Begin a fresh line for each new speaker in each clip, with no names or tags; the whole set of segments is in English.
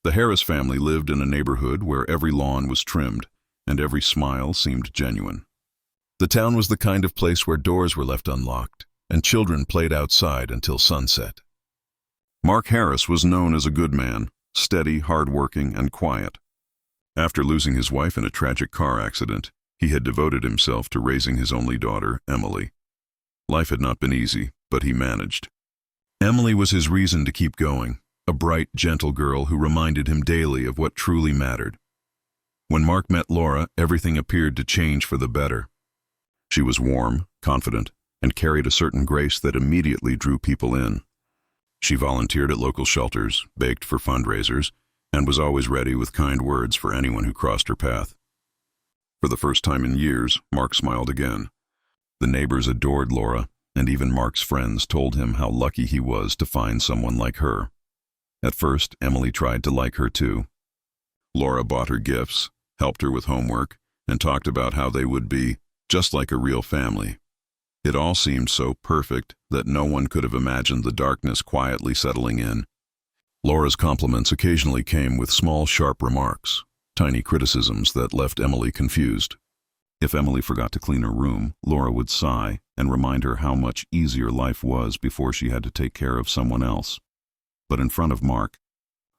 The Harris family lived in a neighborhood where every lawn was trimmed and every smile seemed genuine. The town was the kind of place where doors were left unlocked and children played outside until sunset. Mark Harris was known as a good man, steady, hard-working, and quiet. After losing his wife in a tragic car accident, he had devoted himself to raising his only daughter, Emily. Life had not been easy, but he managed. Emily was his reason to keep going, a bright, gentle girl who reminded him daily of what truly mattered. When Mark met Laura, everything appeared to change for the better. She was warm, confident, and carried a certain grace that immediately drew people in. She volunteered at local shelters, baked for fundraisers, and was always ready with kind words for anyone who crossed her path. For the first time in years, Mark smiled again. The neighbors adored Laura, and even Mark's friends told him how lucky he was to find someone like her. At first, Emily tried to like her too. Laura bought her gifts, helped her with homework, and talked about how they would be just like a real family. It all seemed so perfect that no one could have imagined the darkness quietly settling in. Laura's compliments occasionally came with small, sharp remarks, tiny criticisms that left Emily confused. If Emily forgot to clean her room, Laura would sigh and remind her how much easier life was before she had to take care of someone else. But in front of Mark,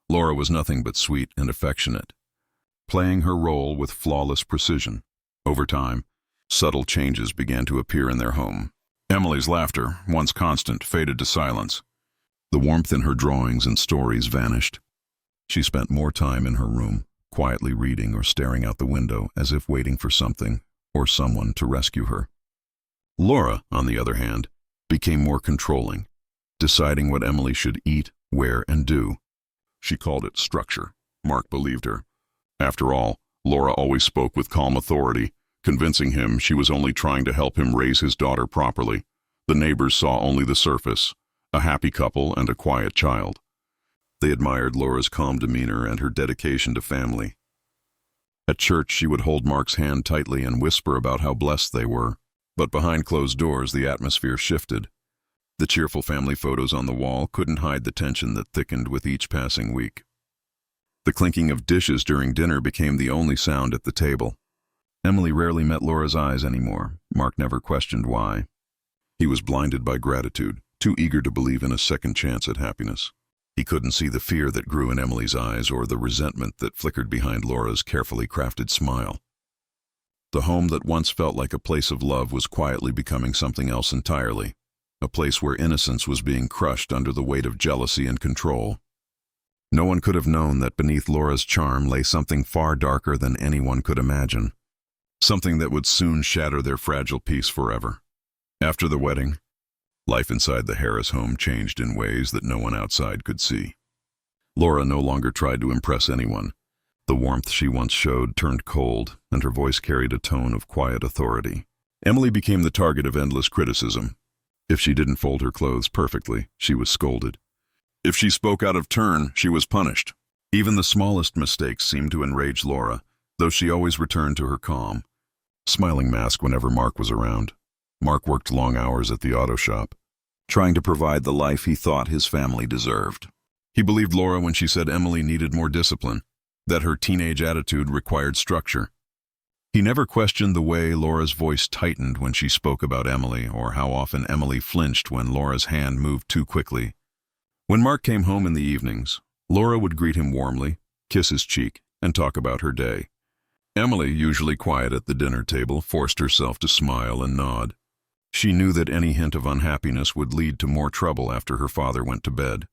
Laura was nothing but sweet and affectionate, playing her role with flawless precision. Over time, subtle changes began to appear in their home. Emily's laughter, once constant, faded to silence. The warmth in her drawings and stories vanished. She spent more time in her room, quietly reading or staring out the window as if waiting for something or someone to rescue her. Laura, on the other hand, became more controlling, deciding what Emily should eat, wear, and do. She called it structure. Mark believed her. After all, Laura always spoke with calm authority, convincing him she was only trying to help him raise his daughter properly. The neighbors saw only the surface, a happy couple and a quiet child. They admired Laura's calm demeanor and her dedication to family. At church, she would hold Mark's hand tightly and whisper about how blessed they were. But behind closed doors, the atmosphere shifted. The cheerful family photos on the wall couldn't hide the tension that thickened with each passing week. The clinking of dishes during dinner became the only sound at the table. Emily rarely met Laura's eyes anymore. Mark never questioned why. He was blinded by gratitude, too eager to believe in a second chance at happiness. He couldn't see the fear that grew in Emily's eyes or the resentment that flickered behind Laura's carefully crafted smile. The home that once felt like a place of love was quietly becoming something else entirely, a place where innocence was being crushed under the weight of jealousy and control. No one could have known that beneath Laura's charm lay something far darker than anyone could imagine, something that would soon shatter their fragile peace forever. After the wedding, life inside the Harris home changed in ways that no one outside could see. Laura no longer tried to impress anyone. The warmth she once showed turned cold, and her voice carried a tone of quiet authority. Emily became the target of endless criticism. If she didn't fold her clothes perfectly, she was scolded. If she spoke out of turn, she was punished. Even the smallest mistakes seemed to enrage Laura, though she always returned to her calm, smiling mask whenever Mark was around. Mark worked long hours at the auto shop, trying to provide the life he thought his family deserved. He believed Laura when she said Emily needed more discipline, that her teenage attitude required structure. He never questioned the way Laura's voice tightened when she spoke about Emily, or how often Emily flinched when Laura's hand moved too quickly. When Mark came home in the evenings, Laura would greet him warmly, kiss his cheek, and talk about her day. Emily, usually quiet at the dinner table, forced herself to smile and nod. She knew that any hint of unhappiness would lead to more trouble after her father went to bed.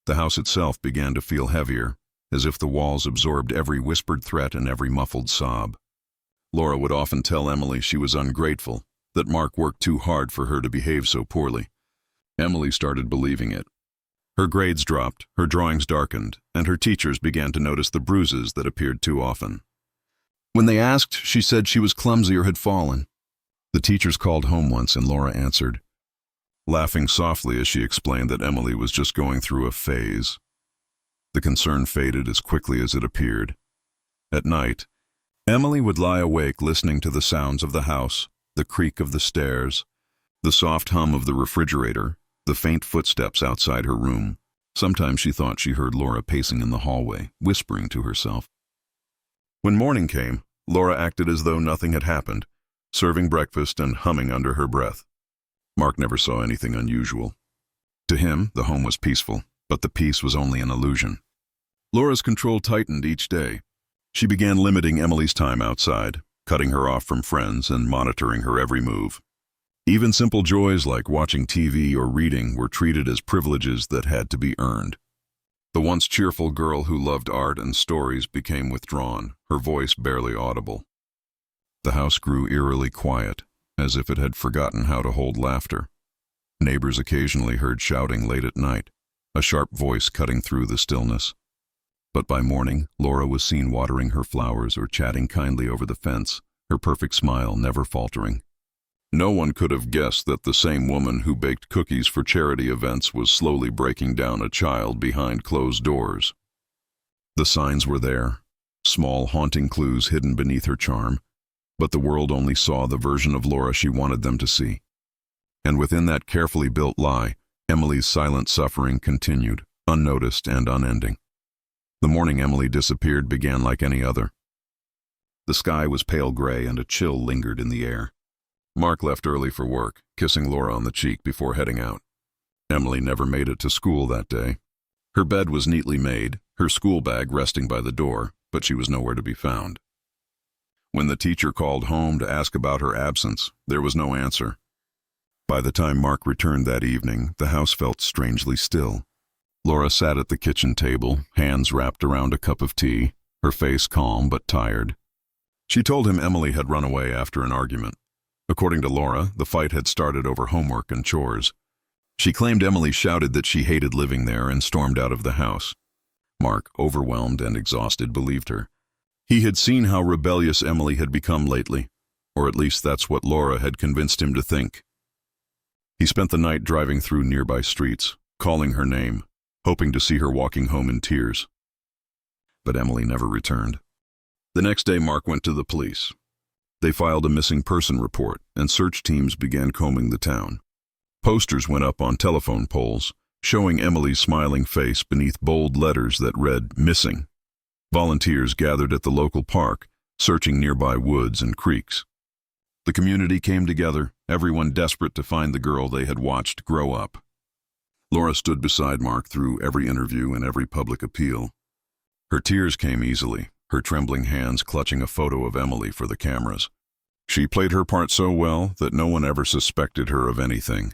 The house itself began to feel heavier, as if the walls absorbed every whispered threat and every muffled sob. Laura would often tell Emily she was ungrateful, that Mark worked too hard for her to behave so poorly. Emily started believing it. Her grades dropped, her drawings darkened, and her teachers began to notice the bruises that appeared too often. When they asked, she said she was clumsy or had fallen. The teachers called home once and Laura answered, laughing softly as she explained that Emily was just going through a phase. The concern faded as quickly as it appeared. At night, Emily would lie awake listening to the sounds of the house, the creak of the stairs, the soft hum of the refrigerator, the faint footsteps outside her room. Sometimes she thought she heard Laura pacing in the hallway, whispering to herself. When morning came, Laura acted as though nothing had happened, serving breakfast and humming under her breath. Mark never saw anything unusual. To him, the home was peaceful, but the peace was only an illusion. Laura's control tightened each day. She began limiting Emily's time outside, cutting her off from friends and monitoring her every move. Even simple joys like watching TV or reading were treated as privileges that had to be earned. The once cheerful girl who loved art and stories became withdrawn, her voice barely audible. The house grew eerily quiet, as if it had forgotten how to hold laughter. Neighbors occasionally heard shouting late at night, a sharp voice cutting through the stillness. But by morning, Laura was seen watering her flowers or chatting kindly over the fence, her perfect smile never faltering. No one could have guessed that the same woman who baked cookies for charity events was slowly breaking down a child behind closed doors. The signs were there, small haunting clues hidden beneath her charm, but the world only saw the version of Laura she wanted them to see. And within that carefully built lie, Emily's silent suffering continued, unnoticed and unending. The morning Emily disappeared began like any other. The sky was pale gray and a chill lingered in the air. Mark left early for work, kissing Laura on the cheek before heading out. Emily never made it to school that day. Her bed was neatly made, her school bag resting by the door, but she was nowhere to be found. When the teacher called home to ask about her absence, there was no answer. By the time Mark returned that evening, the house felt strangely still. Laura sat at the kitchen table, hands wrapped around a cup of tea, her face calm but tired. She told him Emily had run away after an argument. According to Laura, the fight had started over homework and chores. She claimed Emily shouted that she hated living there and stormed out of the house. Mark, overwhelmed and exhausted, believed her. He had seen how rebellious Emily had become lately, or at least that's what Laura had convinced him to think. He spent the night driving through nearby streets, calling her name, hoping to see her walking home in tears. But Emily never returned. The next day, Mark went to the police. They filed a missing person report, and search teams began combing the town. Posters went up on telephone poles, showing Emily's smiling face beneath bold letters that read, "Missing." Volunteers gathered at the local park, searching nearby woods and creeks. The community came together, everyone desperate to find the girl they had watched grow up. Laura stood beside Mark through every interview and every public appeal. Her tears came easily, her trembling hands clutching a photo of Emily for the cameras. She played her part so well that no one ever suspected her of anything.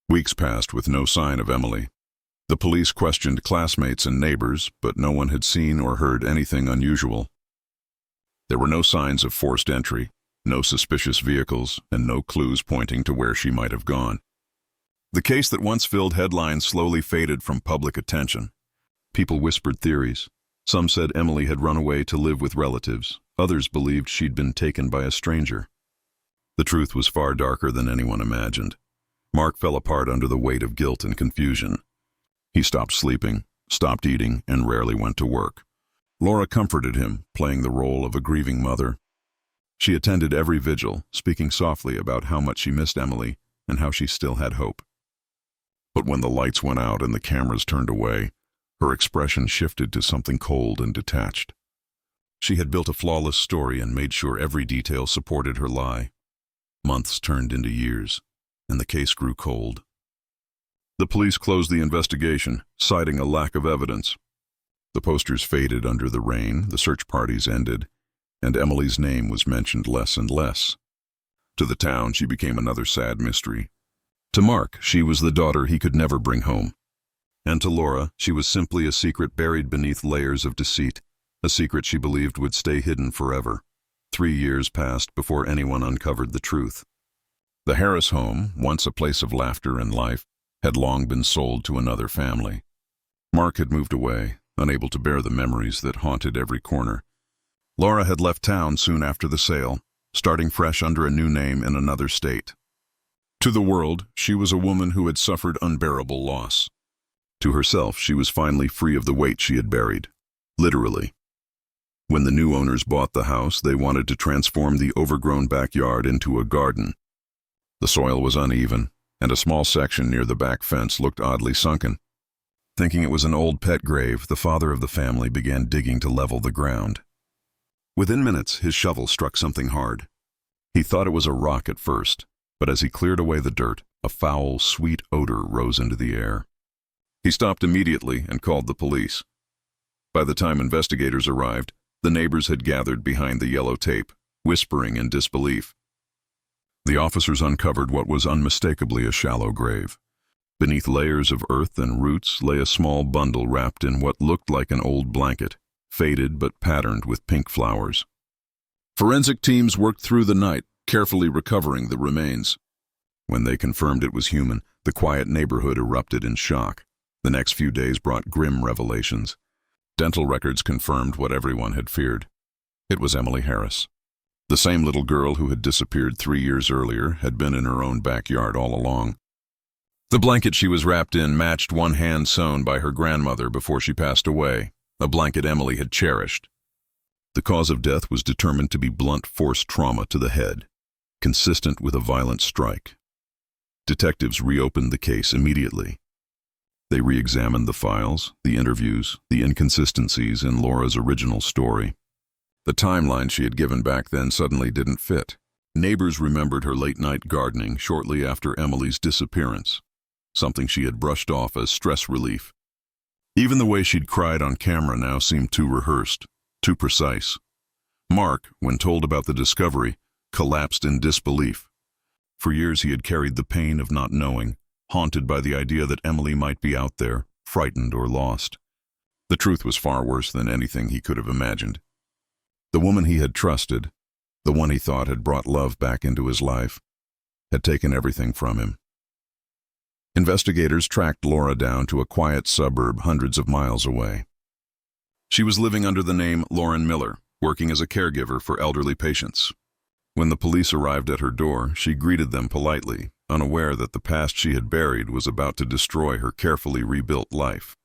Weeks passed with no sign of Emily. The police questioned classmates and neighbors, but no one had seen or heard anything unusual. There were no signs of forced entry, no suspicious vehicles, and no clues pointing to where she might have gone. The case that once filled headlines slowly faded from public attention. People whispered theories. Some said Emily had run away to live with relatives. Others believed she'd been taken by a stranger. The truth was far darker than anyone imagined. Mark fell apart under the weight of guilt and confusion. He stopped sleeping, stopped eating, and rarely went to work. Laura comforted him, playing the role of a grieving mother. She attended every vigil, speaking softly about how much she missed Emily and how she still had hope. But when the lights went out and the cameras turned away, her expression shifted to something cold and detached. She had built a flawless story and made sure every detail supported her lie. Months turned into years, and the case grew cold. The police closed the investigation, citing a lack of evidence. The posters faded under the rain, the search parties ended, and Emily's name was mentioned less and less. To the town, she became another sad mystery. To Mark, she was the daughter he could never bring home. And to Laura, she was simply a secret buried beneath layers of deceit, a secret she believed would stay hidden forever. 3 years passed before anyone uncovered the truth. The Harris home, once a place of laughter and life, had long been sold to another family. Mark had moved away, unable to bear the memories that haunted every corner. Laura had left town soon after the sale, starting fresh under a new name in another state. To the world, she was a woman who had suffered unbearable loss. To herself, she was finally free of the weight she had buried, literally. When the new owners bought the house, they wanted to transform the overgrown backyard into a garden. The soil was uneven, and a small section near the back fence looked oddly sunken. Thinking it was an old pet grave, the father of the family began digging to level the ground. Within minutes, his shovel struck something hard. He thought it was a rock at first, but as he cleared away the dirt, a foul, sweet odor rose into the air. He stopped immediately and called the police. By the time investigators arrived, the neighbors had gathered behind the yellow tape, whispering in disbelief. The officers uncovered what was unmistakably a shallow grave. Beneath layers of earth and roots lay a small bundle wrapped in what looked like an old blanket, faded but patterned with pink flowers. Forensic teams worked through the night, carefully recovering the remains. When they confirmed it was human, the quiet neighborhood erupted in shock. The next few days brought grim revelations. Dental records confirmed what everyone had feared. It was Emily Harris. The same little girl who had disappeared 3 years earlier had been in her own backyard all along. The blanket she was wrapped in matched one hand sewn by her grandmother before she passed away, a blanket Emily had cherished. The cause of death was determined to be blunt force trauma to the head, consistent with a violent strike. Detectives reopened the case immediately. They re-examined the files, the interviews, the inconsistencies in Laura's original story. The timeline she had given back then suddenly didn't fit. Neighbors remembered her late-night gardening shortly after Emily's disappearance, something she had brushed off as stress relief. Even the way she'd cried on camera now seemed too rehearsed, too precise. Mark, when told about the discovery, collapsed in disbelief. For years he had carried the pain of not knowing, haunted by the idea that Emily might be out there, frightened or lost. The truth was far worse than anything he could have imagined. The woman he had trusted, the one he thought had brought love back into his life, had taken everything from him. Investigators tracked Laura down to a quiet suburb hundreds of miles away. She was living under the name Lauren Miller, working as a caregiver for elderly patients. When the police arrived at her door, she greeted them politely, unaware that the past she had buried was about to destroy her carefully rebuilt life.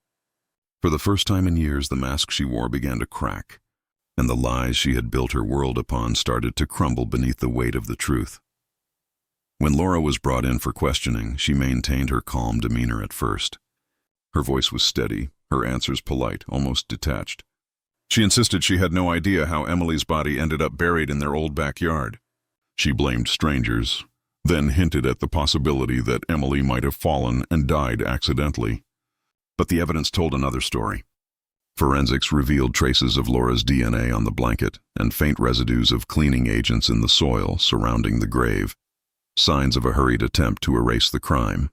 For the first time in years, the mask she wore began to crack, and the lies she had built her world upon started to crumble beneath the weight of the truth. When Laura was brought in for questioning, she maintained her calm demeanor at first. Her voice was steady, her answers polite, almost detached. She insisted she had no idea how Emily's body ended up buried in their old backyard. She blamed strangers, then hinted at the possibility that Emily might have fallen and died accidentally. But the evidence told another story. Forensics revealed traces of Laura's DNA on the blanket and faint residues of cleaning agents in the soil surrounding the grave, signs of a hurried attempt to erase the crime.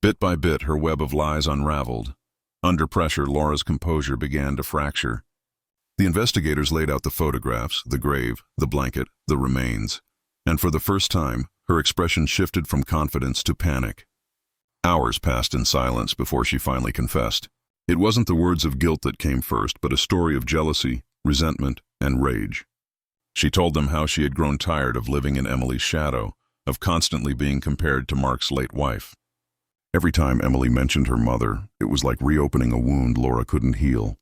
Bit by bit, her web of lies unraveled. Under pressure, Laura's composure began to fracture. The investigators laid out the photographs, the grave, the blanket, the remains, and for the first time, her expression shifted from confidence to panic. Hours passed in silence before she finally confessed. It wasn't the words of guilt that came first, but a story of jealousy, resentment, and rage. She told them how she had grown tired of living in Emily's shadow, of constantly being compared to Mark's late wife. Every time Emily mentioned her mother, it was like reopening a wound Laura couldn't heal.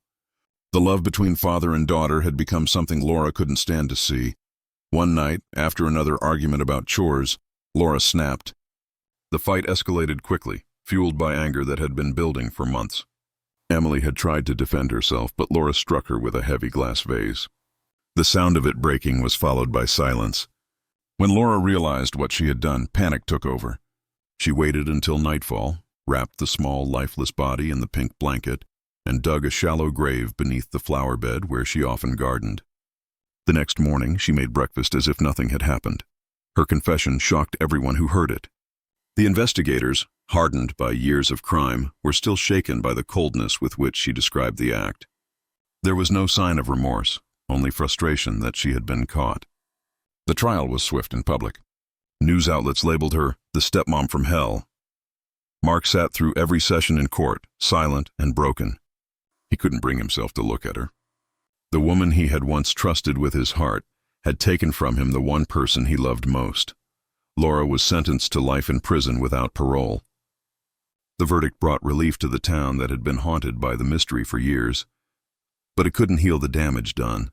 The love between father and daughter had become something Laura couldn't stand to see. One night, after another argument about chores, Laura snapped. The fight escalated quickly, fueled by anger that had been building for months. Emily had tried to defend herself, but Laura struck her with a heavy glass vase. The sound of it breaking was followed by silence. When Laura realized what she had done, panic took over. She waited until nightfall, wrapped the small, lifeless body in the pink blanket, and dug a shallow grave beneath the flower bed where she often gardened. The next morning, she made breakfast as if nothing had happened. Her confession shocked everyone who heard it. The investigators, hardened by years of crime, were still shaken by the coldness with which she described the act. There was no sign of remorse, only frustration that she had been caught. The trial was swift and public. News outlets labeled her the Stepmom from Hell. Mark sat through every session in court, silent and broken. He couldn't bring himself to look at her. The woman he had once trusted with his heart had taken from him the one person he loved most. Laura was sentenced to life in prison without parole. The verdict brought relief to the town that had been haunted by the mystery for years, but it couldn't heal the damage done.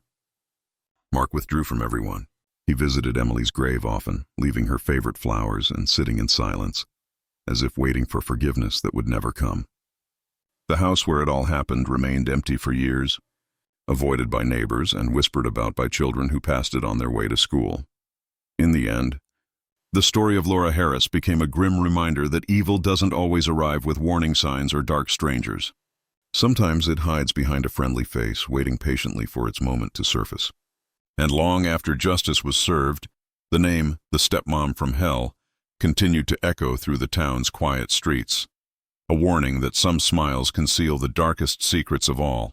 Mark withdrew from everyone. He visited Emily's grave often, leaving her favorite flowers and sitting in silence, as if waiting for forgiveness that would never come. The house where it all happened remained empty for years, avoided by neighbors and whispered about by children who passed it on their way to school. In the end, the story of Laura Harris became a grim reminder that evil doesn't always arrive with warning signs or dark strangers. Sometimes it hides behind a friendly face, waiting patiently for its moment to surface. And long after justice was served, the name, the Stepmom from Hell, continued to echo through the town's quiet streets, a warning that some smiles conceal the darkest secrets of all.